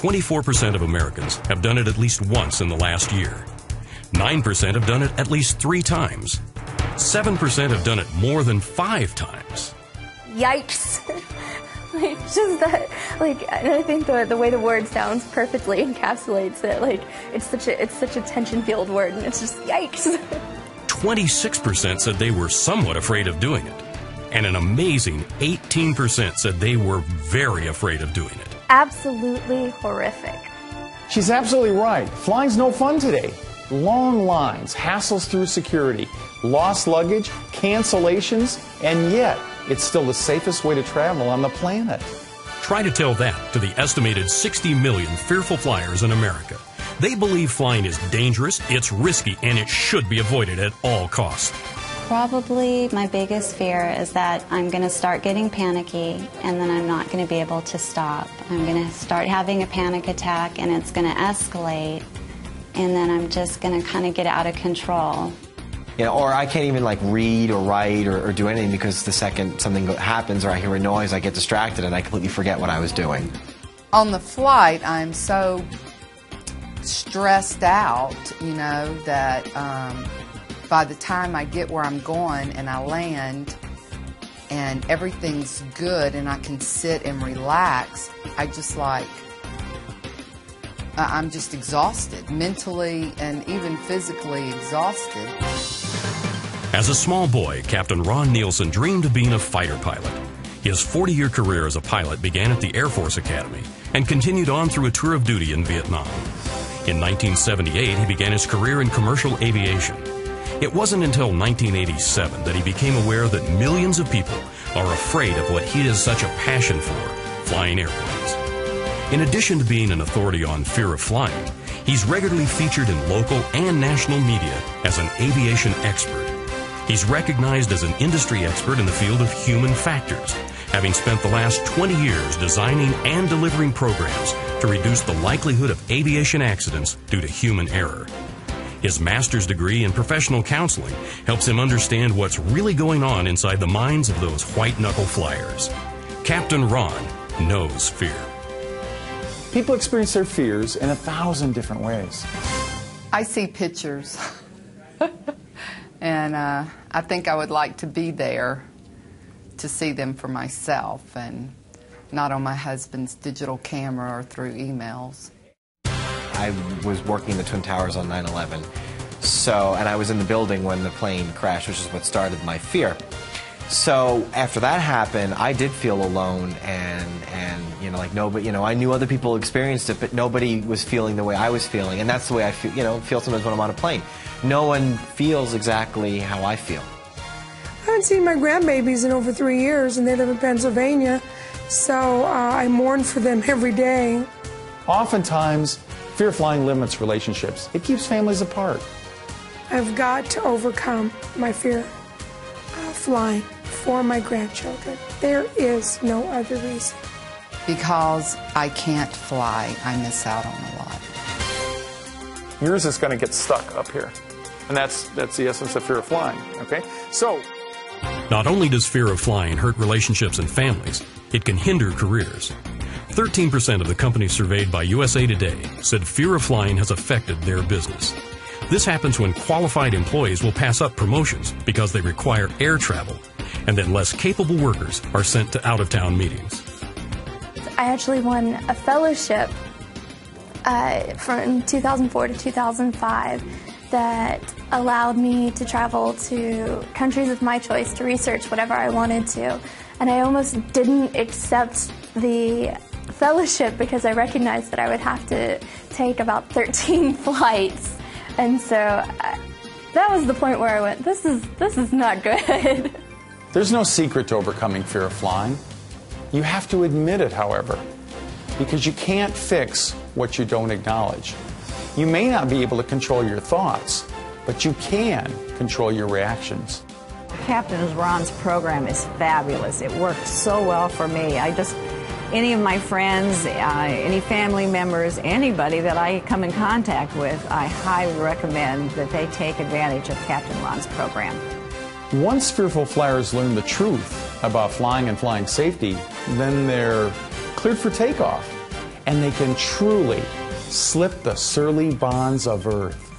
24% of Americans have done it at least once in the last year. 9% have done it at least 3 times. 7% have done it more than 5 times. Yikes. Just that, and I think the way the word sounds perfectly encapsulates it. It's such a tension-filled word, and it's just yikes. 26% said they were somewhat afraid of doing it, and an amazing 18% said they were very afraid of doing it. Absolutely horrific. She's absolutely right. Flying's no fun today. Long lines, hassles through security, lost luggage, cancellations, and yet it's still the safest way to travel on the planet. Try to tell that to the estimated 60 million fearful flyers in America. They believe flying is dangerous, it's risky, and it should be avoided at all costs. Probably my biggest fear is that I'm going to start getting panicky and then I'm not going to be able to stop. I'm going to start having a panic attack and it's going to escalate, and then I'm just going to kind of get out of control. You know, or I can't even read or write or do anything because the second something happens or I hear a noise, I get distracted and I completely forget what I was doing. On the flight, I'm so stressed out, that by the time I get where I'm going and I land and everything's good and I can sit and relax, I'm just exhausted, mentally and even physically exhausted. As a small boy, Captain Ron Nielsen dreamed of being a fighter pilot. His 40-year career as a pilot began at the Air Force Academy and continued on through a tour of duty in Vietnam. In 1978, he began his career in commercial aviation. It wasn't until 1987 that he became aware that millions of people are afraid of what he has such a passion for, flying airplanes. In addition to being an authority on fear of flying, he's regularly featured in local and national media as an aviation expert. He's recognized as an industry expert in the field of human factors, having spent the last 20 years designing and delivering programs to reduce the likelihood of aviation accidents due to human error. His master's degree in professional counseling helps him understand what's really going on inside the minds of those white-knuckle flyers. Captain Ron knows fear. People experience their fears in 1,000 different ways. I see pictures, and I think I would like to be there to see them for myself and not on my husband's digital camera or through emails. I was working the Twin Towers on 9/11, and I was in the building when the plane crashed, which is what started my fear. So after that happened, I did feel alone, and nobody, I knew other people experienced it, but nobody was feeling the way I was feeling, and that's the way I feel sometimes when I'm on a plane. No one feels exactly how I feel. I haven't seen my grandbabies in over 3 years, and they live in Pennsylvania, so I mourn for them every day. Oftentimes, fear of flying limits relationships. It keeps families apart. I've got to overcome my fear of flying for my grandchildren. There is no other reason. Because I can't fly, I miss out on a lot. Yours is going to get stuck up here. And that's the essence of fear of flying, okay? So, not only does fear of flying hurt relationships and families, it can hinder careers. 13% of the companies surveyed by USA Today said fear of flying has affected their business. This happens when qualified employees will pass up promotions because they require air travel, and then less capable workers are sent to out-of-town meetings. I actually won a fellowship from 2004 to 2005 that allowed me to travel to countries of my choice to research whatever I wanted to. And I almost didn't accept the fellowship because I recognized that I would have to take about 13 flights. And so that was the point where I went, this is not good. There's no secret to overcoming fear of flying. You have to admit it, however, because you can't fix what you don't acknowledge. You may not be able to control your thoughts, but you can control your reactions. Captain Ron's program is fabulous. It worked so well for me. Any of my friends, any family members, anybody that I come in contact with, I highly recommend that they take advantage of Captain Ron's program. Once fearful flyers learn the truth about flying and flying safety, then they're cleared for takeoff. and they can truly slip the surly bonds of earth.